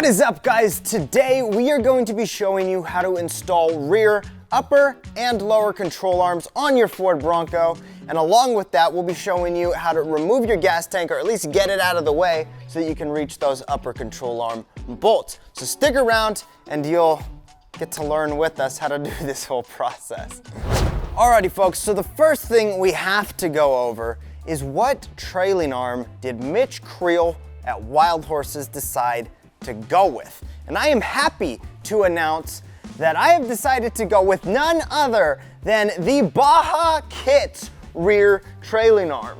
What is up, guys? Today we are going to be showing you how to install rear, upper, and lower control arms on your Ford Bronco. And along with that, we'll be showing you how to remove your gas tank, or at least get it out of the way so that you can reach those upper control arm bolts. So stick around and you'll get to learn with us how to do this whole process. Alrighty folks, so the first thing we have to go over is what trailing arm did Mitch Creel at Wild Horses decide to go with. And I am happy to announce that I have decided to go with none other than the Baja Kits rear trailing arm.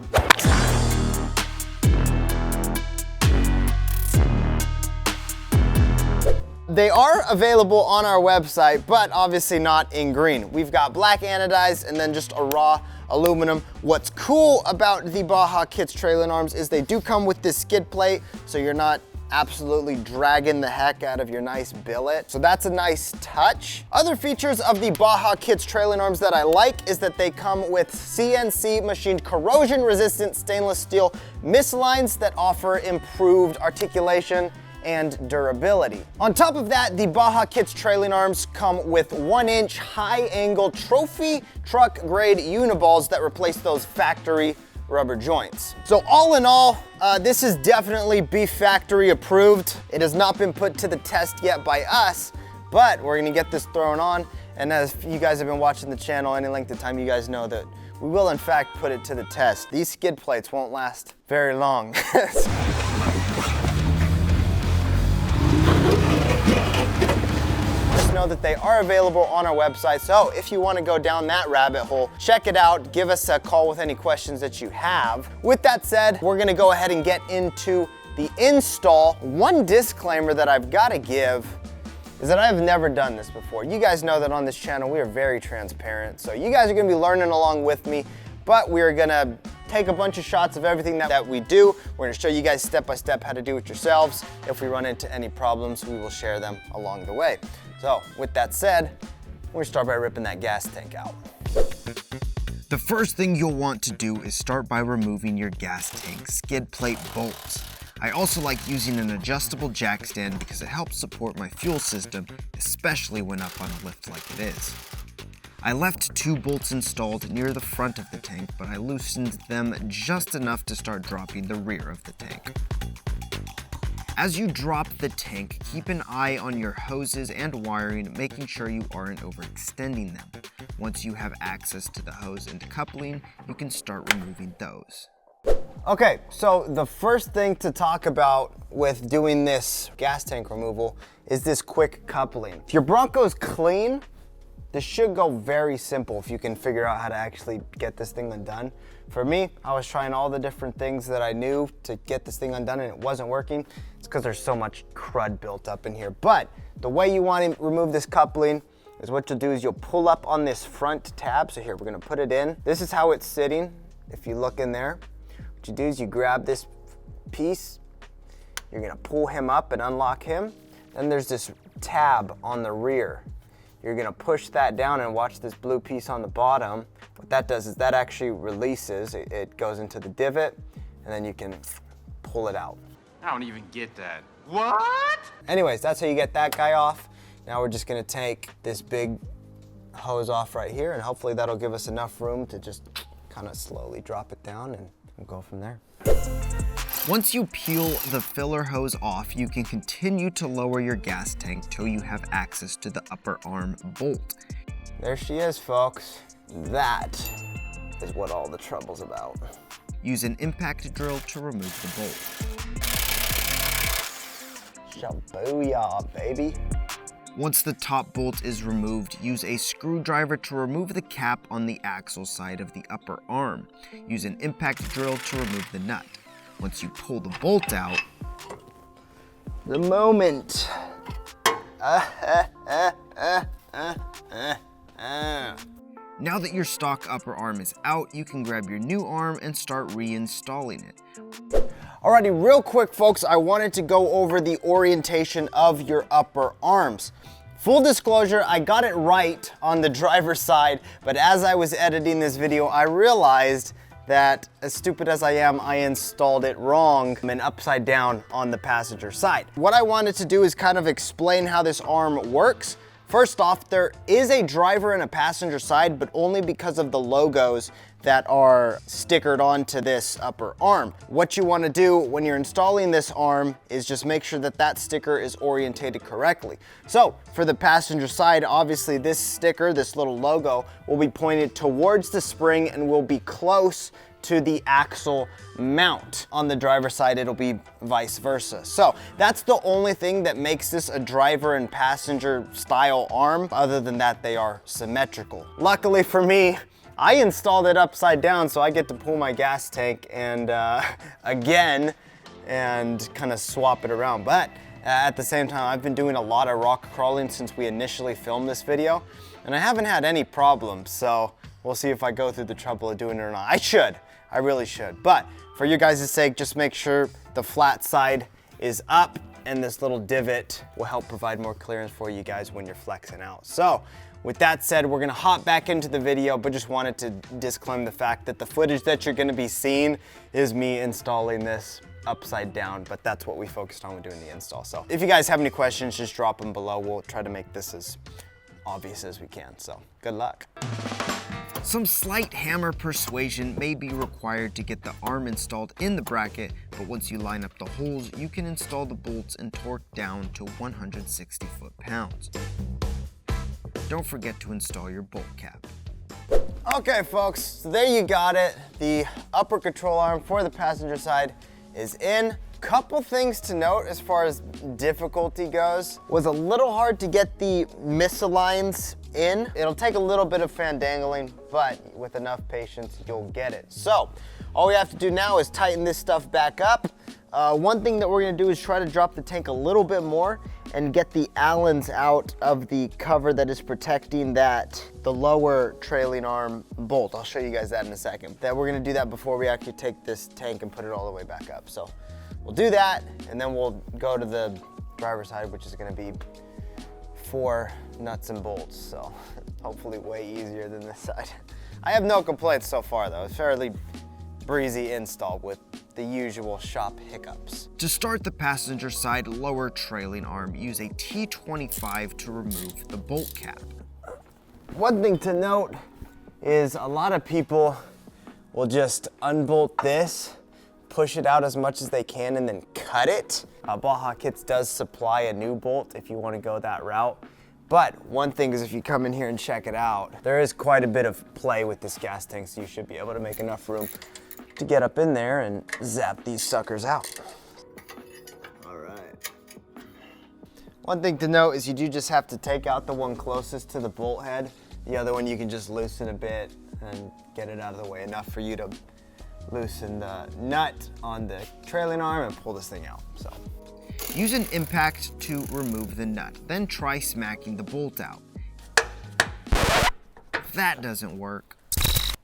They are available on our website, but obviously not in green. We've got black anodized and then just a raw aluminum. What's cool about the Baja Kits trailing arms is they do come with this skid plate, so you're not absolutely dragging the heck out of your nice billet. So that's a nice touch. Other features of the Baja Kits trailing arms that I like is that they come with CNC machined corrosion resistant stainless steel mislines that offer improved articulation and durability. On top of that, the Baja Kits trailing arms come with 1-inch high angle trophy truck grade uniballs that replace those factory rubber joints. So all in all, this is definitely Beef Factory approved. It has not been put to the test yet by us, but we're gonna get this thrown on. And as you guys have been watching the channel any length of time, you guys know that we will in fact put it to the test. These skid plates won't last very long. Know that they are available on our website, so if you want to go down that rabbit hole, check it out, give us a call with any questions that you have. With that said, we're going to go ahead and get into the install. One disclaimer that I've got to give is that I've never done this before. You guys know that on this channel we are very transparent, so you guys are going to be learning along with me, but we're going to take a bunch of shots of everything that we do. We're going to show you guys step by step how to do it yourselves. If we run into any problems, we will share them along the way. So with that said, we're gonna start by ripping that gas tank out. The first thing you'll want to do is start by removing your gas tank skid plate bolts. I also like using an adjustable jack stand because it helps support my fuel system, especially when up on a lift like it is. I left 2 bolts installed near the front of the tank, but I loosened them just enough to start dropping the rear of the tank. As you drop the tank, keep an eye on your hoses and wiring, making sure you aren't overextending them. Once you have access to the hose and coupling, you can start removing those. Okay, so the first thing to talk about with doing this gas tank removal is this quick coupling. If your Bronco's clean, this should go very simple if you can figure out how to actually get this thing undone. For me, I was trying all the different things that I knew to get this thing undone and it wasn't working. It's because there's so much crud built up in here. But the way you want to remove this coupling is what you'll do is you'll pull up on this front tab. So here, we're gonna put it in. This is how it's sitting. If you look in there, what you do is you grab this piece, you're gonna pull him up and unlock him. Then there's this tab on the rear. You're gonna push that down and watch this blue piece on the bottom. What that does is that actually releases, it goes into the divot, and then you can pull it out. I don't even get that. What? Anyways, that's how you get that guy off. Now we're just gonna take this big hose off right here, and hopefully that'll give us enough room to just kind of slowly drop it down and we'll go from there. Once you peel the filler hose off, you can continue to lower your gas tank till you have access to the upper arm bolt. There she is, folks. That is what all the trouble's about. Use an impact drill to remove the bolt. Shabooyah, baby. Once the top bolt is removed, use a screwdriver to remove the cap on the axle side of the upper arm. Use an impact drill to remove the nut. Once you pull the bolt out, the moment. Now that your stock upper arm is out, you can grab your new arm and start reinstalling it. Alrighty, real quick folks, I wanted to go over the orientation of your upper arms. Full disclosure, I got it right on the driver's side, but as I was editing this video, I realized that, as stupid as I am, I installed it wrong and upside down on the passenger side. What I wanted to do is kind of explain how this arm works. First off, there is a driver and a passenger side, but only because of the logos that are stickered onto this upper arm. What you want to do when you're installing this arm is just make sure that that sticker is orientated correctly. So for the passenger side, obviously this sticker, this little logo, will be pointed towards the spring and will be close to the axle mount. On the driver's side, it'll be vice versa. So that's the only thing that makes this a driver and passenger style arm. Other than that, they are symmetrical. Luckily for me, I installed it upside down, so I get to pull my gas tank and again, and kind of swap it around. But at the same time, I've been doing a lot of rock crawling since we initially filmed this video, and I haven't had any problems. So we'll see if I go through the trouble of doing it or not. I should, I really should. But for you guys' sake, just make sure the flat side is up, and this little divot will help provide more clearance for you guys when you're flexing out. So with that said, we're gonna hop back into the video, but just wanted to disclaim the fact that the footage that you're gonna be seeing is me installing this upside down, but that's what we focused on when doing the install. So if you guys have any questions, just drop them below. We'll try to make this as obvious as we can. So good luck. Some slight hammer persuasion may be required to get the arm installed in the bracket, but once you line up the holes, you can install the bolts and torque down to 160 foot-pounds. Don't forget to install your bolt cap. Okay folks, so there you got it. The upper control arm for the passenger side is in. Couple things to note as far as difficulty goes. Was a little hard to get the misaligns in. It'll take a little bit of fandangling, but with enough patience, you'll get it. So all we have to do now is tighten this stuff back up. One thing that we're gonna do is try to drop the tank a little bit more and get the Allens out of the cover that is protecting the lower trailing arm bolt. I'll show you guys that in a second. We're gonna do that before we actually take this tank and put it all the way back up. So we'll do that, and then we'll go to the driver's side, which is gonna be 4 nuts and bolts. So hopefully way easier than this side. I have no complaints so far though. It's fairly breezy install with the usual shop hiccups. To start the passenger side lower trailing arm, use a T25 to remove the bolt cap. One thing to note is a lot of people will just unbolt this, push it out as much as they can, and then cut it. Baja Kits does supply a new bolt if you want to go that route. But one thing is, if you come in here and check it out, there is quite a bit of play with this gas tank, so you should be able to make enough room to get up in there and zap these suckers out. All right. One thing to note is you do just have to take out the one closest to the bolt head. The other one you can just loosen a bit and get it out of the way enough for you to loosen the nut on the trailing arm and pull this thing out. So use an impact to remove the nut, then try smacking the bolt out. If that doesn't work,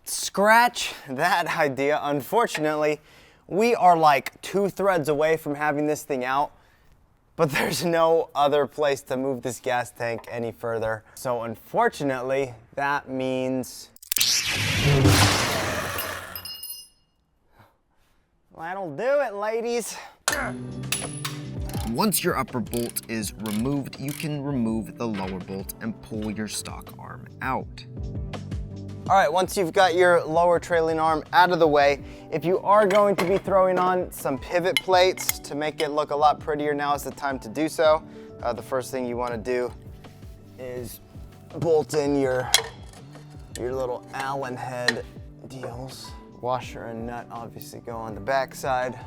scratch that idea. Unfortunately, we are like 2 threads away from having this thing out, but there's no other place to move this gas tank any further. So unfortunately, that means that'll do it, ladies. once your upper bolt is removed, you can remove the lower bolt and pull your stock arm out. All right, once you've got your lower trailing arm out of the way, if you are going to be throwing on some pivot plates to make it look a lot prettier, now is the time to do so. The first thing you want to do is bolt in your little Allen head deals. Washer and nut obviously go on the back side.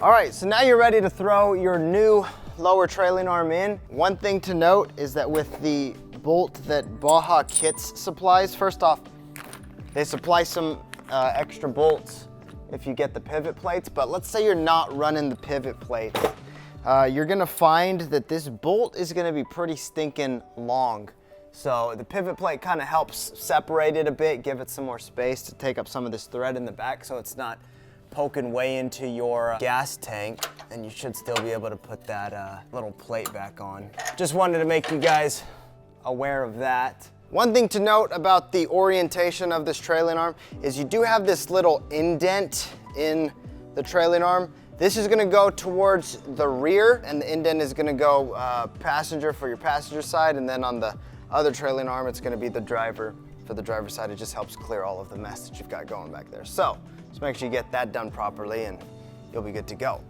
All right, so now you're ready to throw your new lower trailing arm in. One thing to note is that with the bolt that Baja Kits supplies, first off, they supply some extra bolts if you get the pivot plates, but let's say you're not running the pivot plates. You're gonna find that this bolt is gonna be pretty stinking long. So the pivot plate kind of helps separate it a bit, give it some more space to take up some of this thread in the back so it's not poking way into your gas tank, and you should still be able to put that little plate back on. Just wanted to make you guys aware of that. One thing to note about the orientation of this trailing arm is you do have this little indent in the trailing arm. This is gonna go towards the rear, and the indent is gonna go passenger for your passenger side, and then on the other trailing arm, it's gonna be the driver for the driver's side. It just helps clear all of the mess that you've got going back there. So just make sure you get that done properly and you'll be good to go.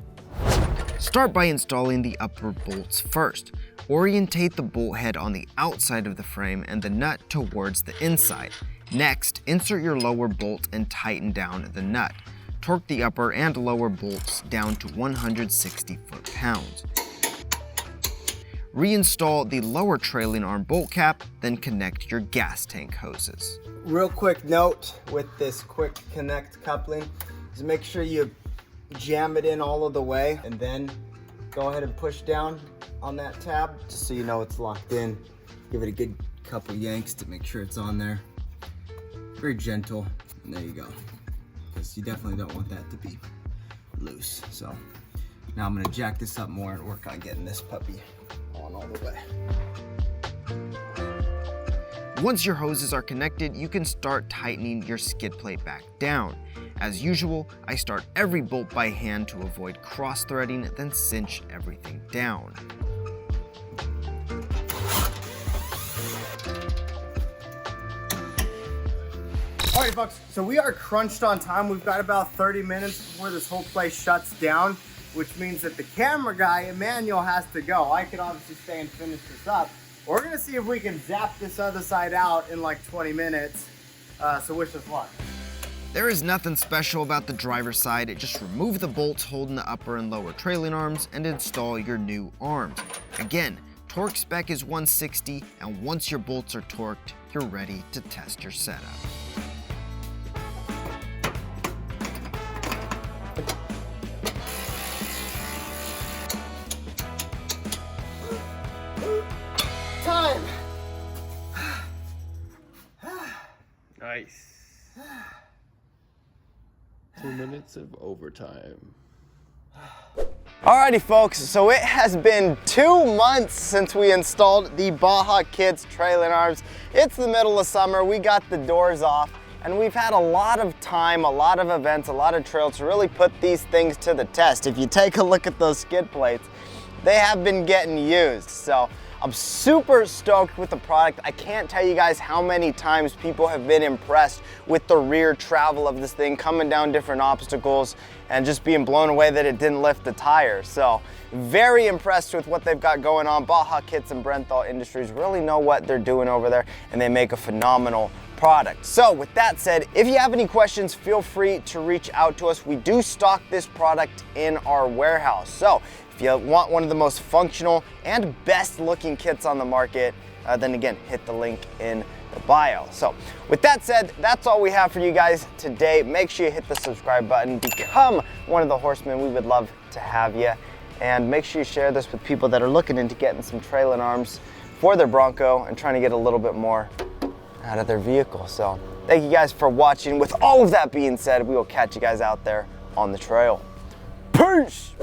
Start by installing the upper bolts first. Orientate the bolt head on the outside of the frame and the nut towards the inside. Next, insert your lower bolt and tighten down the nut. Torque the upper and lower bolts down to 160 foot-pounds. Reinstall the lower trailing arm bolt cap, then connect your gas tank hoses. Real quick note with this quick connect coupling is make sure you jam it in all of the way and then go ahead and push down on that tab just so you know it's locked in. Give it a good couple yanks to make sure it's on there. Very gentle, and there you go. Because you definitely don't want that to be loose. So now I'm gonna jack this up more and work on getting this puppy on all the way. Once your hoses are connected, you can start tightening your skid plate back down. As usual, I start every bolt by hand to avoid cross-threading, then cinch everything down. All right, folks, so we are crunched on time. We've got about 30 minutes before this whole place shuts down, which means that the camera guy, Emmanuel, has to go. I could obviously stay and finish this up. We're gonna see if we can zap this other side out in like 20 minutes. So wish us luck. There is nothing special about the driver's side. Just remove the bolts holding the upper and lower trailing arms and install your new arms. Again, torque spec is 160, and once your bolts are torqued, you're ready to test your setup. Time. Nice. 2 minutes of overtime. Alrighty, folks, so it has been 2 months since we installed the Baja Kits trailing arms. It's the middle of summer, we got the doors off, and we've had a lot of time, a lot of events, a lot of trails to really put these things to the test. If you take a look at those skid plates, they have been getting used. So I'm super stoked with the product. I can't tell you guys how many times people have been impressed with the rear travel of this thing, coming down different obstacles and just being blown away that it didn't lift the tire. So very impressed with what they've got going on. Baja Kits and Brenthal Industries really know what they're doing over there, and they make a phenomenal product. So with that said, if you have any questions, feel free to reach out to us. We do stock this product in our warehouse. So if you want one of the most functional and best looking kits on the market, then again, hit the link in the bio. So with that said, that's all we have for you guys today. Make sure you hit the subscribe button, become one of the horsemen. We would love to have you. And make sure you share this with people that are looking into getting some trailing arms for their Bronco and trying to get a little bit more out of their vehicle. So thank you guys for watching. With all of that being said, we will catch you guys out there on the trail. Peace!